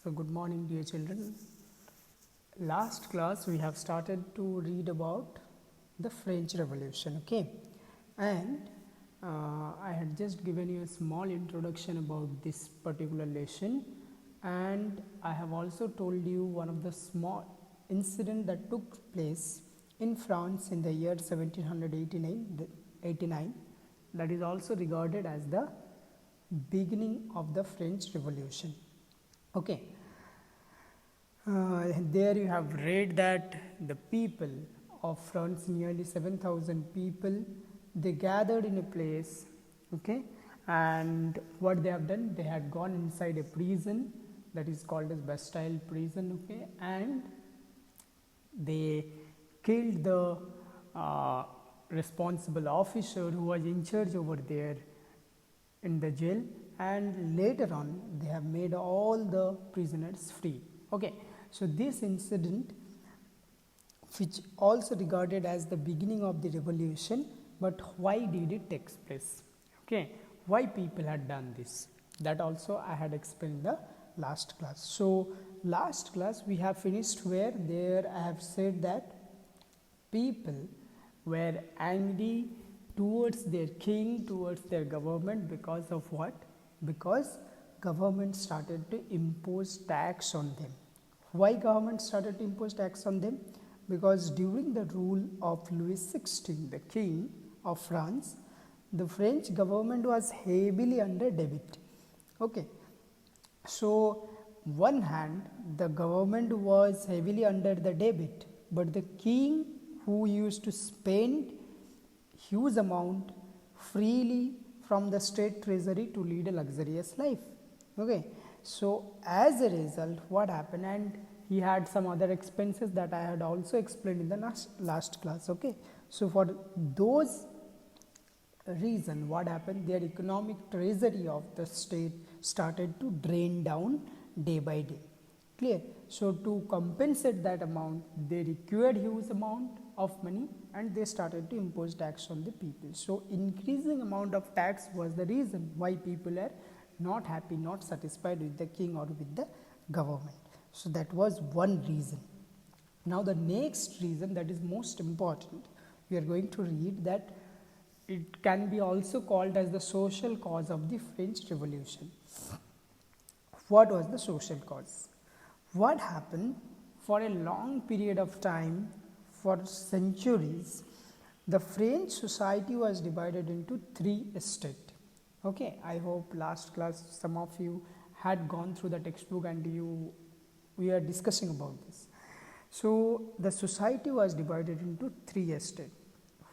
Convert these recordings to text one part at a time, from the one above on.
So, good morning, dear children. Last class we have started to read about the French Revolution, okay? And I had just given you a small introduction about this particular lesson, and I have also told you one of the small incident that took place in France in the year 1789, that is also regarded as the beginning of the French Revolution. Okay, there you have read that the people of France, nearly 7,000 people, they gathered in a place, okay, and what they have done, they had gone inside a prison that is called as Bastille prison, okay, and they killed the responsible officer who was in charge over there in the jail, and later on they have made all the prisoners free. Okay, so this incident, which also regarded as the beginning of the revolution, but why did it take place? Okay, why people had done this? That also I had explained in the last class. So last class we have finished where there I have said that people were angry towards their king, towards their government, because of what? Because government started to impose tax on them. Why government started to impose tax on them? Because during the rule of Louis XVI, the king of France, the French government was heavily under debt. Okay, so one hand the government was heavily under the debt, but the king, who used to spend huge amount freely from the state treasury to lead a luxurious life. Okay, so as a result, what happened, and he had some other expenses that I had also explained in the last class. Okay, so for those reason, what happened, their economic treasury of the state started to drain down day by day. Clear? So to compensate that amount, they required huge amount of money, and they started to impose tax on the people. So increasing amount of tax was the reason why people are not happy, not satisfied with the king or with the government. So that was one reason. Now the next reason, that is most important, we are going to read that it can be also called as the social cause of the French Revolution. What was the social cause? What happened? For a long period of time, for centuries, the French society was divided into three estates. Okay, I hope last class some of you had gone through the textbook and we are discussing about this. So the society was divided into three estates,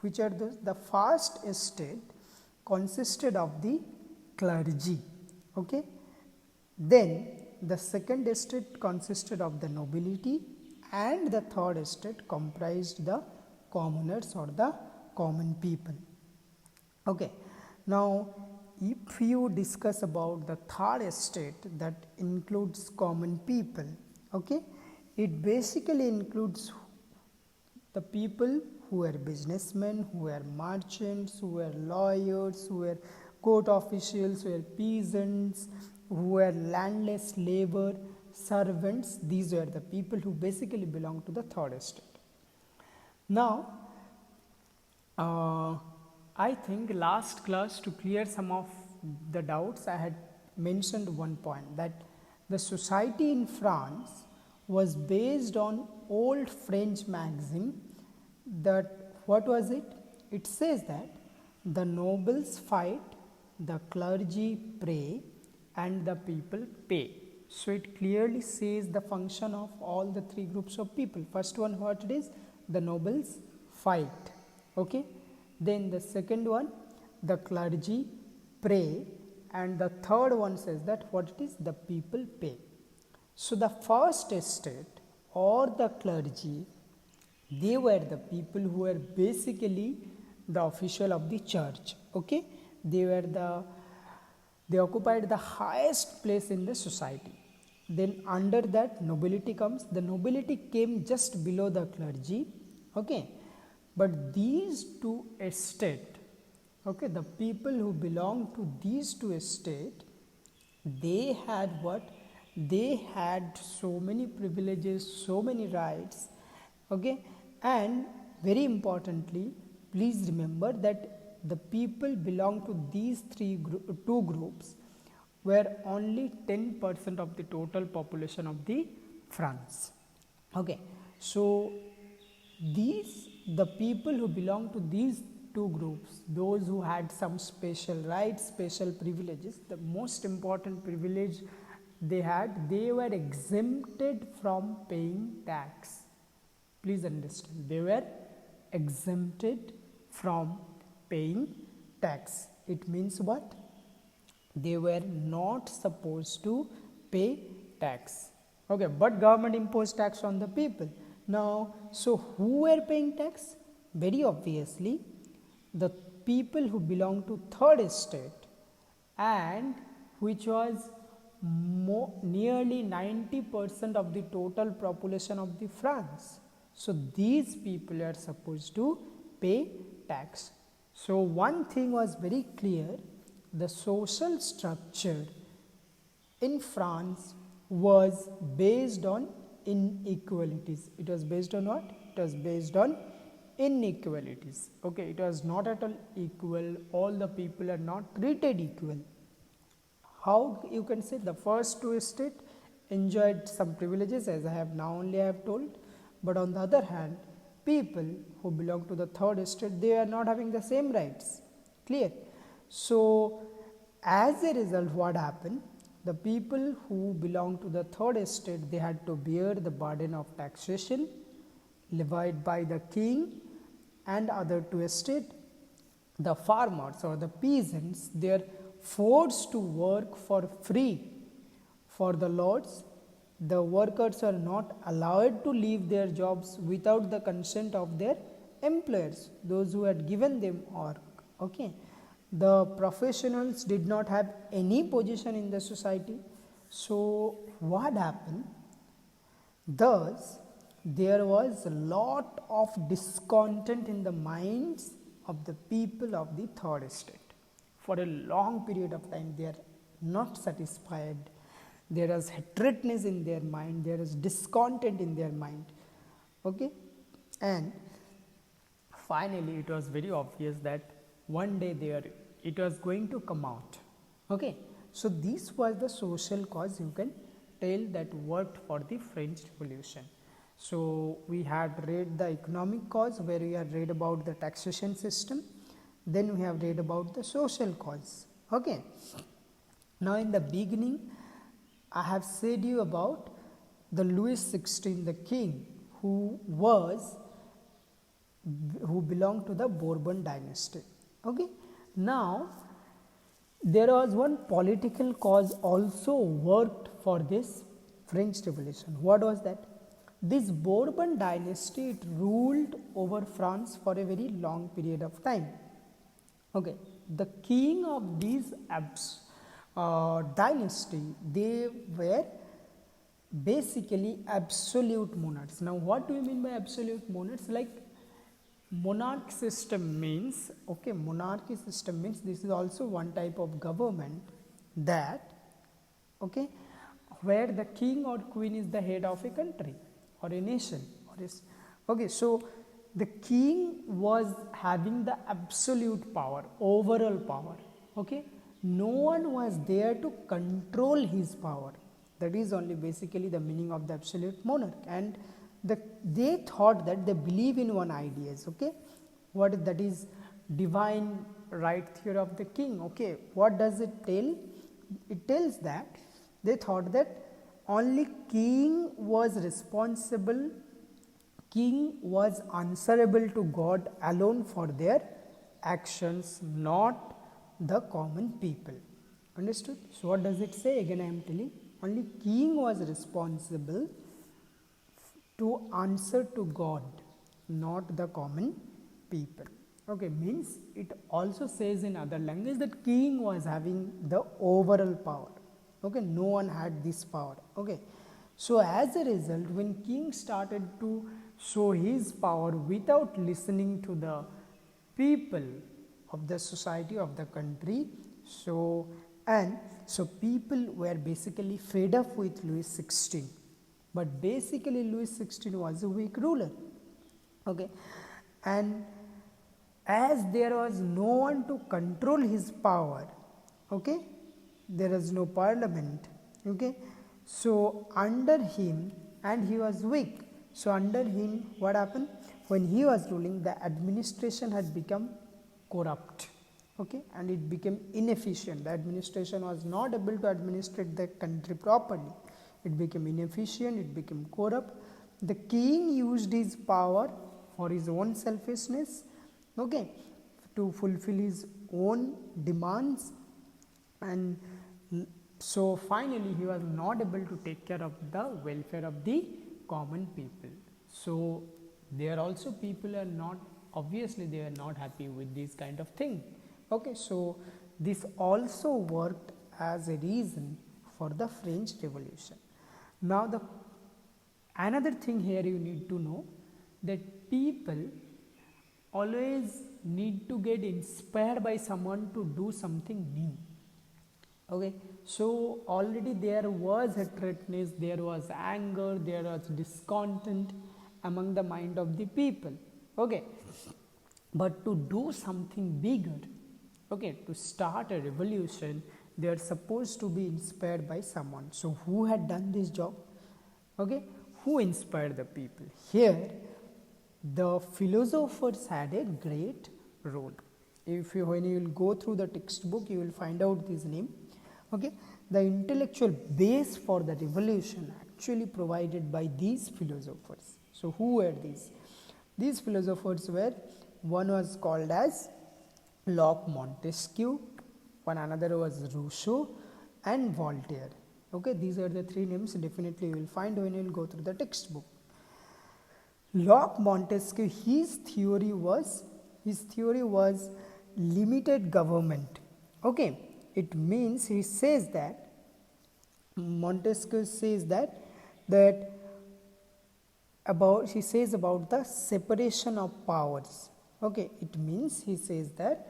which are the first estate consisted of the clergy. Okay, then the second estate consisted of the nobility, and the third estate comprised the commoners or the common people. Okay, now if you discuss about the third estate, that includes common people, okay, it basically includes the people who were businessmen, who were merchants, who were lawyers, who were court officials, who were peasants, who were landless labor, servants. These were the people who basically belong to the third estate. Now, I think last class, to clear some of the doubts, I had mentioned one point, that the society in France was based on old French maxim that, what was it? It says that the nobles fight, the clergy pray, and the people pay. So it clearly says the function of all the three groups of people. First one, what it is? The nobles fight. Okay. Then the second one, the clergy pray, and the third one says that what it is? The people pay. So the first estate or the clergy, they were the people who were basically the official of the church. Okay, they occupied the highest place in the society. Then under that, nobility comes. The nobility came just below the clergy. Okay, but these two estates, okay, the people who belong to these two estates, they had what? they had so many privileges, so many rights. Okay, and very importantly, please remember that the people belong to these two groups were only 10% of the total population of the France. Okay, so the people who belong to these two groups, those who had some special rights, special privileges, the most important privilege they had, they were exempted from paying tax. Please understand, they were exempted from paying tax. It means what? They were not supposed to pay tax. Okay, but government imposed tax on the people. Now, so who were paying tax? Very obviously, the people who belong to third estate, and which was nearly 90% of the total population of the France. So these people are supposed to pay tax. So one thing was very clear, the social structure in France was based on inequalities. It was based on what? It was based on inequalities. Okay, it was not at all equal. All the people are not treated equal. How you can say the first two estate enjoyed some privileges, as I have now only I have told, but on the other hand, people who belong to the third estate, they are not having the same rights. Clear? So as a result, what happened? The people who belong to the third estate, they had to bear the burden of taxation levied by the king and other two estate. The farmers or the peasants, they are forced to work for free for the lords. The workers are not allowed to leave their jobs without the consent of their employers, those who had given them work. Okay, the professionals did not have any position in the society. So what happened? Thus, there was a lot of discontent in the minds of the people of the third estate. For a long period of time, they are not satisfied. There is hatredness in their mind. There is discontent in their mind. Okay, and finally, it was very obvious that one day it was going to come out. Okay, so this was the social cause, you can tell, that worked for the French Revolution. So we had read the economic cause, where we had read about the taxation system. Then we have read about the social cause. Okay, now in the beginning, I have said you about the Louis XVI, the king, who belonged to the Bourbon dynasty. Okay, now there was one political cause also worked for this French Revolution. What was that? This Bourbon dynasty, it ruled over France for a very long period of time. Okay, the king of this dynasty, they were basically absolute monarchs. Now, what do you mean by absolute monarchs? Like, monarch system means, okay, monarchy system means this is also one type of government that, okay, where the king or queen is the head of a country or a nation. Okay, so the king was having the absolute power, overall power. Okay, no one was there to control his power. That is only basically the meaning of the absolute monarch. And they thought that they believe in one ideas. Okay, what that is divine right theory of the king. Okay, what does it tell? It tells that they thought that only king was responsible, king was answerable to God alone for their actions, not the common people. Understood? So what does it say? Again I am telling, only king was responsible to answer to God, not the common people. Okay, means it also says in other language that king was having the overall power. Okay, no one had this power. Okay, so as a result, when king started to show his power without listening to the people of the society, of the country, so so people were basically fed up with Louis XVI. But basically Louis XVI was a weak ruler. Okay, and as there was no one to control his power, okay, there is no parliament, okay, so under him, and he was weak, so under him what happened, when he was ruling, the administration had become corrupt, okay, and it became inefficient. The administration was not able to administrate the country properly. It became inefficient, it became corrupt. The king used his power for his own selfishness, okay, to fulfill his own demands, and so finally he was not able to take care of the welfare of the common people. So there also people are not, obviously they are not happy with this kind of thing, okay. So this also worked as a reason for the French Revolution. Now the another thing here you need to know, that people always need to get inspired by someone to do something new, okay. So already there was hatredness, there was anger, there was discontent among the mind of the people, okay. But to do something bigger, okay, to start a revolution, they are supposed to be inspired by someone. So who had done this job, okay, who inspired the people? Here the philosophers had a great role. If you, when you will go through the textbook, you will find out this name, okay. The intellectual base for the revolution actually provided by these philosophers. So who were these? These philosophers were, one was called as Locke, Montesquieu, one another was Rousseau and Voltaire, okay. These are the three names definitely you will find when you will go through the textbook. Locke, Montesquieu, his theory was limited government, okay. It means he says that, Montesquieu says that about, he says about the separation of powers, okay. It means he says that,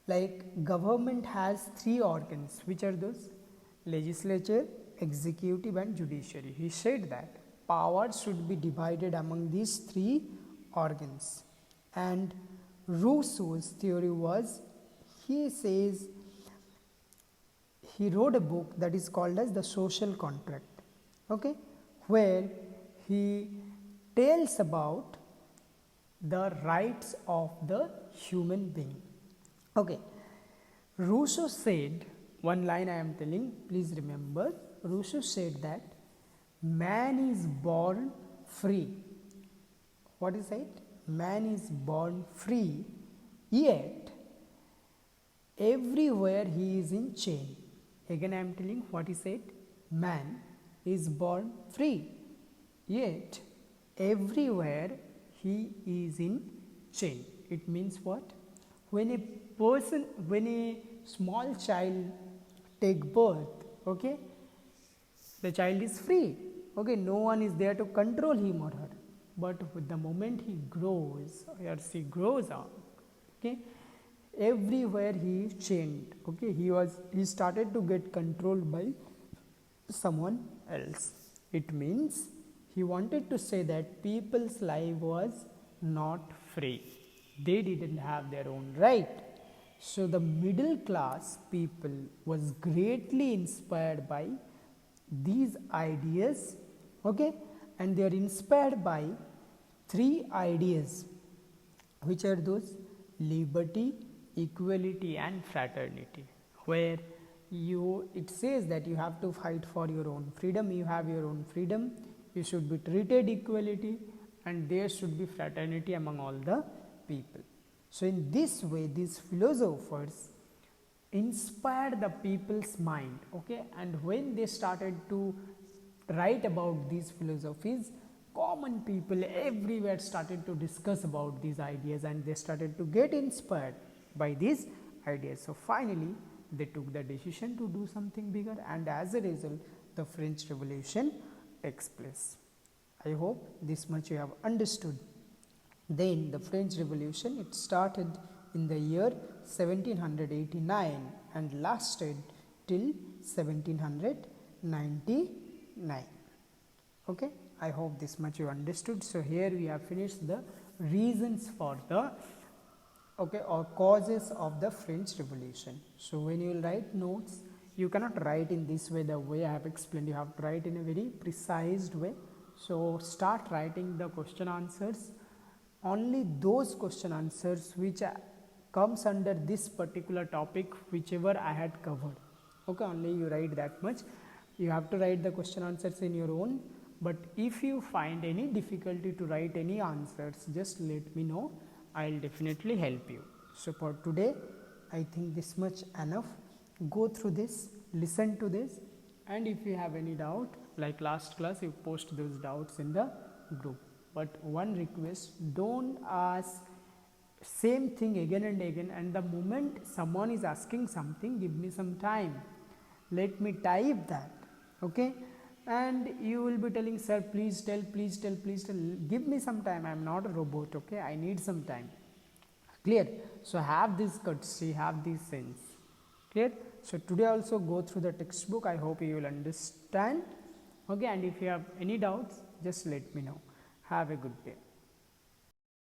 like, government has three organs. Which are those? Legislature, executive and judiciary. He said that power should be divided among these three organs. And Rousseau's theory was, he says, he wrote a book that is called as The Social Contract, okay, where he tells about the rights of the human being, okay. Rousseau said, one line I am telling, please remember, Rousseau said that man is born free. What is it? Man is born free, yet everywhere he is in chain. Again I am telling what he said, man is born free, yet everywhere he is in chain. It means what? When a person, when a small child take birth, okay, the child is free, okay, no one is there to control him or her. But with the moment he grows or she grows up, okay, everywhere he is chained, okay. He started to get controlled by someone else. It means he wanted to say that people's life was not free, they didn't have their own right. So the middle class people was greatly inspired by these ideas, okay, and they are inspired by three ideas. Which are those? Liberty, equality and fraternity, where it says that you have to fight for your own freedom, you have your own freedom, you should be treated equality, and there should be fraternity among all the people. So in this way these philosophers inspired the people's mind, okay, and when they started to write about these philosophies, common people everywhere started to discuss about these ideas and they started to get inspired by these ideas. So finally they took the decision to do something bigger, and as a result the French Revolution takes place. I hope this much you have understood. Then the French Revolution, it started in the year 1789 and lasted till 1799. Okay, I hope this much you understood. So here we have finished the reasons for the or causes of the French Revolution. So when you will write notes, you cannot write in this way, the way I have explained. You have to write in a very precise way. So start writing the question answers, only those question answers which comes under this particular topic, whichever I had covered. Okay, only you write that much. You have to write the question answers in your own, but if you find any difficulty to write any answers, just let me know. I will definitely help you. So for today, I think this much enough. Go through this, listen to this, and if you have any doubt, like last class, you post those doubts in the group. But one request, don't ask same thing again and again, and the moment someone is asking something, give me some time, let me type that. Okay, and you will be telling, sir, please tell, please tell, please tell. Give me some time, I am not a robot. Okay, I need some time. Clear? So have this courtesy, have this sense. Clear? So today also go through the textbook. I hope you will understand. Okay, and if you have any doubts, just let me know. Have a good day.